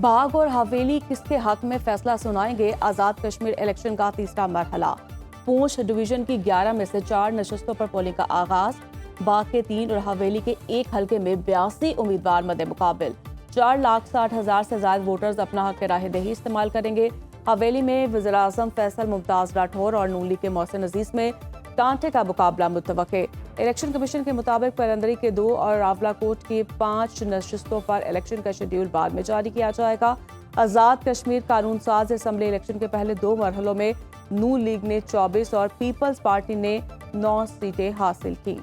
बाग और हवेली किसके हक में फैसला सुनाएंगे। आजाद कश्मीर इलेक्शन का तीसरा मरहला। पूंछ डिवीजन की 11 में से 4 नशस्तों पर पोलिंग का आगाज। बाग के 3 और हवेली के 1 हलके में 82 उम्मीदवार मद्दे मुकाबिल। 4,60,000 से ज्यादा वोटर्स अपना हक राह दही इस्तेमाल करेंगे। हवेली में वज़ीर-ए-आज़म फैसल मुमताज राठौर और नून लीग के मोहसिन अजीज में कांटे का मुकाबला मुतवक्के। इलेक्शन कमीशन के मुताबिक पलंदरी के 2 और रावलाकोट की 5 नशस्तों पर इलेक्शन का शेड्यूल बाद में जारी किया जाएगा। आजाद कश्मीर कानून साज असम्बली इलेक्शन के पहले 2 मरहलों में नून लीग ने 24 और पीपल्स पार्टी ने 9 सीटें हासिल की।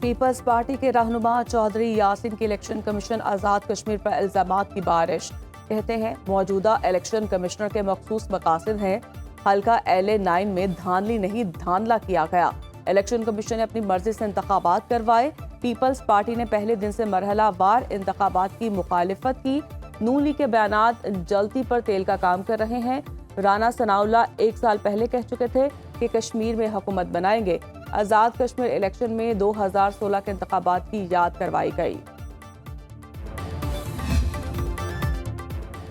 पीपल्स पार्टी के रहनुमा चौधरी यासिन की इलेक्शन कमीशन आजाद कश्मीर पर इल्जामात की बारिश। कहते हैं मौजूदा इलेक्शन कमिश्नर के मखसूस मकासद हैं। हल्का LA9 में धांधली नहीं धांधला किया गया। इलेक्शन कमीशन ने अपनी मर्जी से इंतखाबात करवाए। पीपल्स पार्टी ने पहले दिन से मरहला वार इंतखाबात की मुखालिफत की। नून लीग के बयानात जलती पर तेल का काम कर रहे हैं। राना सनाउल्लाह 1 साल पहले कह चुके थे कि कश्मीर में हुकूमत बनाएंगे। आजाद कश्मीर इलेक्शन में 2016 के इंतखाबात की याद करवाई गई।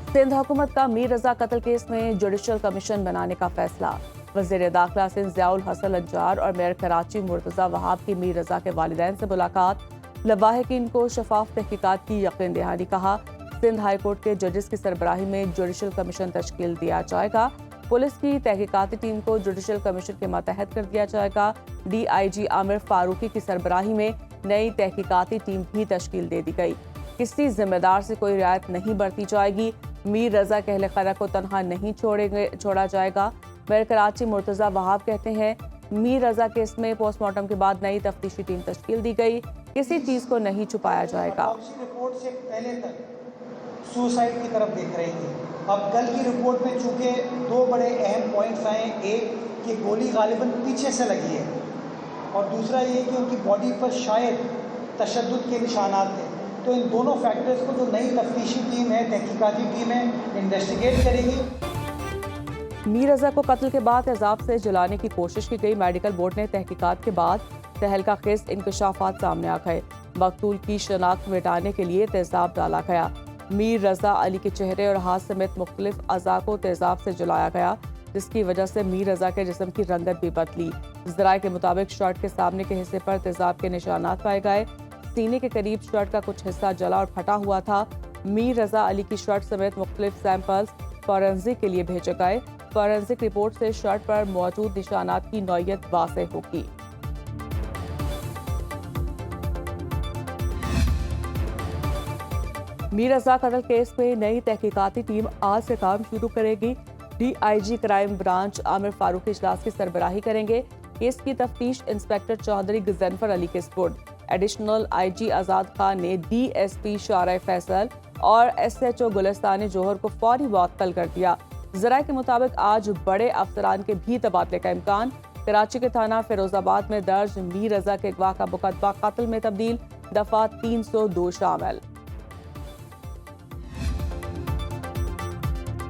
सिंध हुकूमत का मीर रजा कत्ल केस में जुडिशल कमीशन बनाने का फैसला। वज़ीर दाखिला सिंध ज़ियाउल हसन अज्जार और मेयर कराची मुर्तज़ा वहाब की मीर रजा के वालिदैन से मुलाकात। लवाहिकीन को शफाफ तहकीकात की यकीन दहानी कहा। सिंध हाई कोर्ट के जजेस की सरबराही में जुडिशल कमीशन तश्कील दिया जाएगा। पुलिस की तहकीकाती टीम को जुडिशल कमीशन के मातहत कर दिया जाएगा। DIG आमिर फारूकी की सरबराही में नई तहकीकाती टीम भी तश्कील दे दी गई। किसी जिम्मेदार से कोई रियायत नहीं बरती जाएगी। मीर रजा के अहले खरा को तनहा नहीं छोड़ा जाएगा। मेयर कराची मुर्तज़ा वहाब कहते हैं मीर रजा केस में पोस्टमार्टम के बाद नई तफ्तीशी टीम तश्कील दी गई। किसी चीज को नहीं छुपाया जाएगा। रिपोर्ट से पहले तक सुसाइड की तरफ देख रही थी। अब कल की रिपोर्ट में चूंकि 2 बड़े अहम पॉइंट्स आए। एक कि गोली गालिबन पीछे से लगी है और दूसरा ये कि उनकी बॉडी पर शायद तशद्दुद के निशानात थे। तो इन दोनों फैक्टर्स को जो नई तफ्तीशी टीम है, तहकीकाती टीम है, इन्वेस्टिगेट करेगी। मीर रजा को कत्ल के बाद तेजाब से जलाने की कोशिश की गई। मेडिकल बोर्ड ने तहकीकात के बाद तहलका-खेज इंकशाफात सामने आ गए। मकतूल की शनाख्त मिटाने के लिए तेजाब डाला गया। मीर रजा अली के चेहरे और हाथ समेत मुख्तलिफ अज़ा को तेजाब से जलाया गया, जिसकी वजह से मीर रजा के जिस्म की रंगत भी बदली। ज़राए के मुताबिक शर्ट के सामने के हिस्से पर तेजाब के निशानात पाए गए। सीने के करीब शर्ट का कुछ हिस्सा जला और फटा हुआ था। मीर रजा अली की शर्ट समेत मुख्तलिफ सैंपल्स फॉरेंसिक के लिए भेजे गए। फॉरेंसिक रिपोर्ट से शर्ट पर मौजूद निशानात की नौइयत वाज़ेह होगी। मीर रजा कत्ल केस में नई तहकीकाती टीम आज से काम शुरू करेगी। DIG crime branch Amir Farooqui इजलास की सरबराही करेंगे। केस की तफ्तीश इंस्पेक्टर चौधरी गजनफर अली के स्पुर्द। एडिशनल IG आजाद खान ने DSP शारा फैसल और SHO गुलिस्तान जोहर को फौरी मुअत्तल कर दिया। ज़राए के मुताबिक आज बड़े अफसरान के भी तबादले का इम्कान। कराची के थाना फिरोजाबाद में दर्ज मीर रजा के अगवा का मुकदमा कत्ल में तब्दील। दफा 302 शामिल।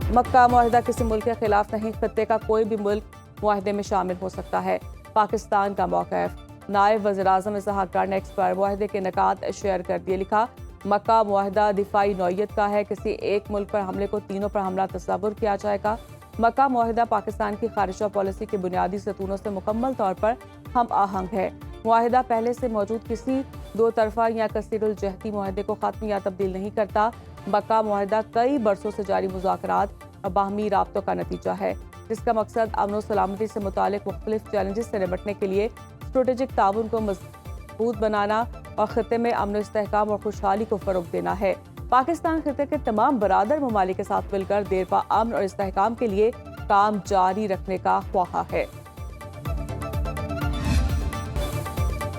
मक्का मुआहिदा किसी मुल्क के खिलाफ नहीं, खत्ते का कोई भी मुल्क मुआहिदे में शामिल हो सकता है। पाकिस्तान का मौक़िफ़। नायब वज़ीर-ए-आज़म इसहाक़ डार ने एक्स पर मुआहिदे के निकात शेयर कर दिए। लिखा मक्का मुआहिदा दिफाई नौइयत का है। किसी एक मुल्क पर हमले को तीनों पर हमला तस्वुर किया जाएगा। मक्का मुआहिदा पाकिस्तान की खारिजा पॉलिसी के बुनियादी सतूनों से मुकम्मल तौर पर हम आहंग है। मुआहिदा पहले से मौजूद किसी 2 तरफ़ा या कसीरुल जहती मुआहिदे को ख़त्म या तब्दील नहीं करता। मक्का मुआहिदा कई बरसों से जारी मुज़ाकरात और बाहमी राब्तों का नतीजा है, जिसका मकसद अमन और सलामती से मुतालिक मुख्तलिफ चैलेंजेस से निपटने के लिए स्ट्रेटेजिक ताउन को मजबूत बनाना और खत्ते में अमन इस्तेहकाम और खुशहाली को फ़रोग़ देना है। पाकिस्तान खत्ते के तमाम बरादर ममालिक के साथ मिलकर देरपा अमन और इस्तेहकाम के लिए काम जारी रखने का ख्वाहा है।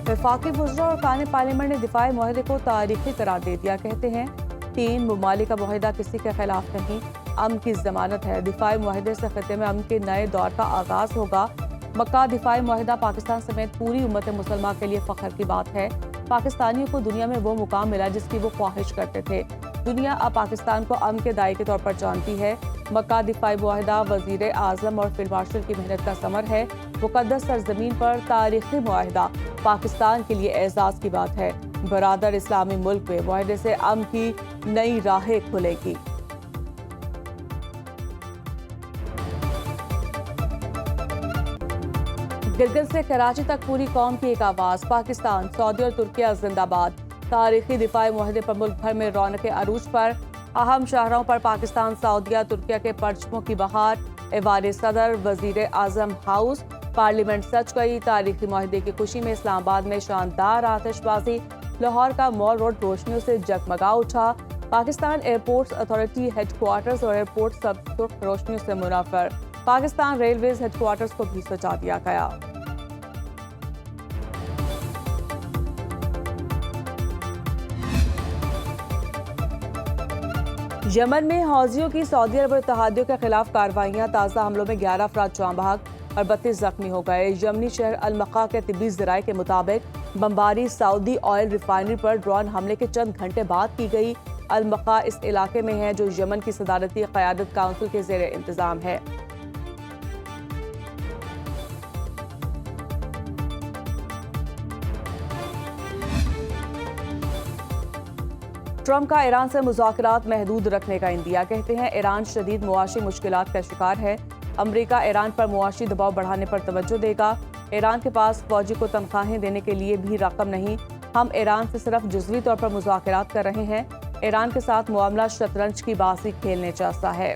वफाकी वज़रा और कान पार्लियामेंट ने दिफाई मुआहिदे को तारीखी करार दे दिया। कहते हैं 3 ममालिक का मुआहिदा किसी के खिलाफ नहीं, अमन की जमानत है। दिफाई मुआहिदे से खत्ते में अमन के नए दौर का आगाज होगा। मक्का दिफाई मुआहिदा पाकिस्तान समेत पूरी उम्मत मुसलमान के लिए फ़ख्र की बात है। पाकिस्तानियों को दुनिया में वो मुकाम मिला जिसकी वो ख्वाहिश करते थे। دنیا اب پاکستان کو امن کے دائی کے طور پر جانتی ہے۔ مکہ دفاعی معاہدہ وزیر اعظم اور فیلڈ مارشل کی محنت کا ثمر ہے۔ مقدس سرزمین پر تاریخی معاہدہ پاکستان کے لیے اعزاز کی بات ہے۔ برادر اسلامی ملک میں معاہدے سے امن کی نئی راہیں کھلے گی۔ گلگت سے کراچی تک پوری قوم کی ایک آواز، پاکستان، سعودی اور ترکیہ زندہ باد۔ تاریخی دفاعی معاہدے پر ملک بھر میں رونق عروج پر، اہم شاہراہوں پر پاکستان، سعودیہ، ترکیہ کے پرچموں کی بہار۔ ایوان صدر، وزیر اعظم ہاؤس، پارلیمنٹ سج گئی۔ تاریخی معاہدے کی خوشی میں اسلام آباد میں شاندار آتش بازی، لاہور کا مال روڈ روشنیوں سے جگمگا اٹھا۔ Pakistan airports authority headquarters اور ایئرپورٹ سب سرخ روشنیوں سے منور۔ پاکستان ریلویز ہیڈ کوارٹرز کو بھی سجا دیا گیا۔ یمن میں حوثیوں کی سعودی عرب اور اتحادیوں کے خلاف کارروائیاں، تازہ حملوں میں 11 افراد جاں بحق اور 32 زخمی ہو گئے۔ یمنی شہر المقا کے طبی ذرائع کے مطابق بمباری سعودی آئل ریفائنری پر ڈرون حملے کے چند گھنٹے بعد کی گئی۔ المقا اس علاقے میں ہے جو یمن کی صدارتی قیادت کونسل کے زیر انتظام ہے۔ ٹرمپ کا ایران سے مذاکرات محدود رکھنے کا عندیہ، کہتے ہیں ایران شدید معاشی مشکلات کا شکار ہے۔ امریکہ ایران پر معاشی دباؤ بڑھانے پر توجہ دے گا۔ ایران کے پاس فوجی کو تنخواہیں دینے کے لیے بھی رقم نہیں، ہم ایران سے صرف جزوی طور پر مذاکرات کر رہے ہیں۔ ایران کے ساتھ معاملہ شطرنج کی بازی کھیلنے جیسا ہے۔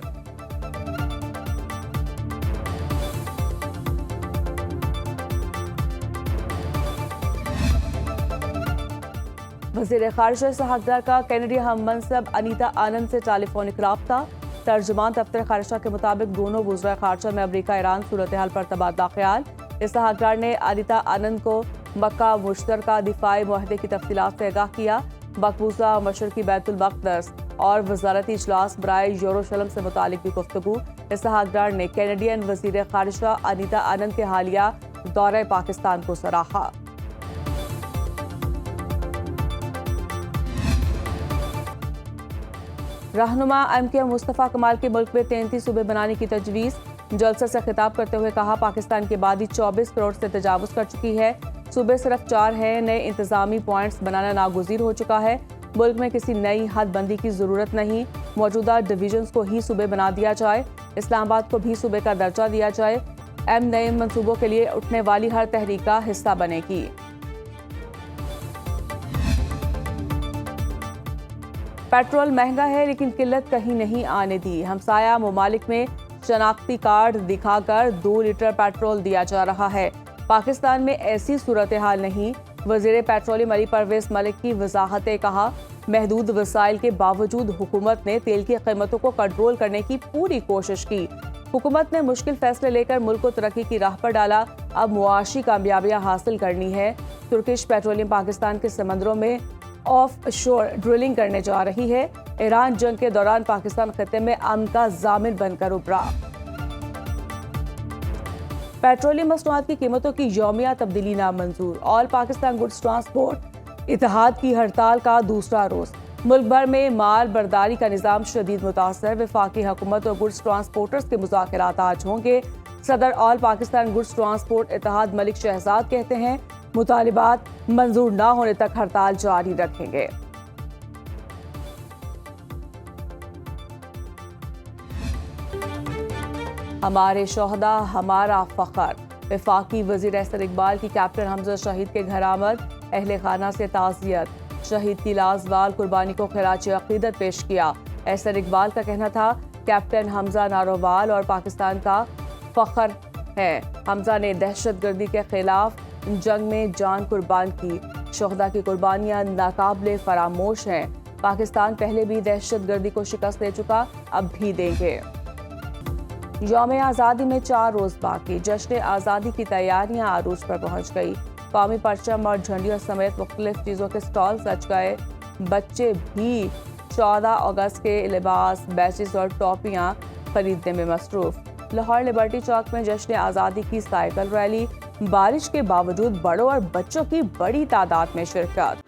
وزیر خارجہ اسحاق ڈار کا کینیڈی ہم منصب انیتا آنند سے ٹیلی فونک رابطہ۔ ترجمان دفتر خارجہ کے مطابق دونوں وزراء خارجہ میں امریکہ ایران صورتحال پر تبادلہ خیال۔ اسحاق ڈار نے انیتا آنند کو مکہ مشترکہ دفاعی معاہدے کی تفصیلات سے آگاہ کیا۔ مقبوضہ مشرقی بیت المقدس اور وزارتی اجلاس برائے یروشلم سے متعلق بھی گفتگو۔ اسحاق ڈار نے کینیڈین وزیر خارجہ انیتا آنند کے حالیہ دورہ پاکستان کو سراہا۔ رہنما ایم کیو ایم مصطفیٰ کمال کے ملک میں 33 صوبے بنانے کی تجویز۔ جلسہ سے خطاب کرتے ہوئے کہا پاکستان کی آبادی 24 کروڑ سے تجاوز کر چکی ہے، صوبے صرف 4 ہیں، نئے انتظامی پوائنٹس بنانا ناگزیر ہو چکا ہے۔ ملک میں کسی نئی حد بندی کی ضرورت نہیں، موجودہ ڈویژنز کو ہی صوبے بنا دیا جائے، اسلام آباد کو بھی صوبے کا درجہ دیا جائے۔ ایم نئے منصوبوں کے لیے اٹھنے والی ہر تحریک کا حصہ بنے گی۔ پیٹرول مہنگا ہے لیکن قلت کہیں نہیں آنے دی، ہمسایہ ممالک میں شناختی کارڈ دکھا کر 2 لیٹر پیٹرول دیا جا رہا ہے۔ پاکستان میں ایسی صورتحال نہیں، وزیر پیٹرولیم علی پرویز ملک کی وضاحتیں، کہا محدود وسائل کے باوجود حکومت نے تیل کی قیمتوں کو کنٹرول کرنے کی پوری کوشش کی۔ حکومت نے مشکل فیصلے لے کر ملک کو ترقی کی راہ پر ڈالا، اب معاشی کامیابیاں حاصل کرنی ہے۔ ترکش پیٹرولیم پاکستان کے سمندروں میں آف شور ڈرلنگ کرنے جا رہی ہے۔ ایران جنگ کے دوران پاکستان خطے میں امن کا ضامن بن کر ابھرا۔ پیٹرولیم مصنوعات کی قیمتوں کی یومیہ تبدیلی نامنظور، آل پاکستان گڈز ٹرانسپورٹ اتحاد کی ہڑتال کا دوسرا روز۔ ملک بھر میں مال برداری کا نظام شدید متاثر، وفاقی حکومت اور گڈز ٹرانسپورٹرز کے مذاکرات آج ہوں گے۔ صدر آل پاکستان گڈز ٹرانسپورٹ اتحاد ملک شہزاد کہتے ہیں مطالبات منظور نہ ہونے تک ہڑتال جاری رکھیں گے۔ ہمارے شہداء ہمارا فخر، وفاقی وزیر احسن اقبال کی کیپٹن حمزہ شہید کے گھر آمد، اہل خانہ سے تعزیت، شہید کی لازوال قربانی کو خراج عقیدت پیش کیا۔ احسن اقبال کا کہنا تھا کیپٹن حمزہ نارووال اور پاکستان کا فخر ہے، حمزہ نے دہشت گردی کے خلاف جنگ میں جان قربان کی، شہداء کی قربانیاں ناقابل فراموش ہیں، پاکستان پہلے بھی دہشت گردی کو شکست دے چکا، اب بھی دیں گے۔ یوم آزادی میں 4 روز باقی، جشن آزادی کی تیاریاں عروج پر پہنچ گئی، قومی پرچم اور جھنڈیوں سمیت مختلف چیزوں کے سٹال سج گئے، بچے بھی 14 اگست کے لباس، بیچز اور ٹوپیاں خریدنے میں مصروف۔ لاہور لبرٹی چوک میں جشن آزادی کی سائیکل ریلی، بارش کے باوجود بڑوں اور بچوں کی بڑی تعداد میں شرکت۔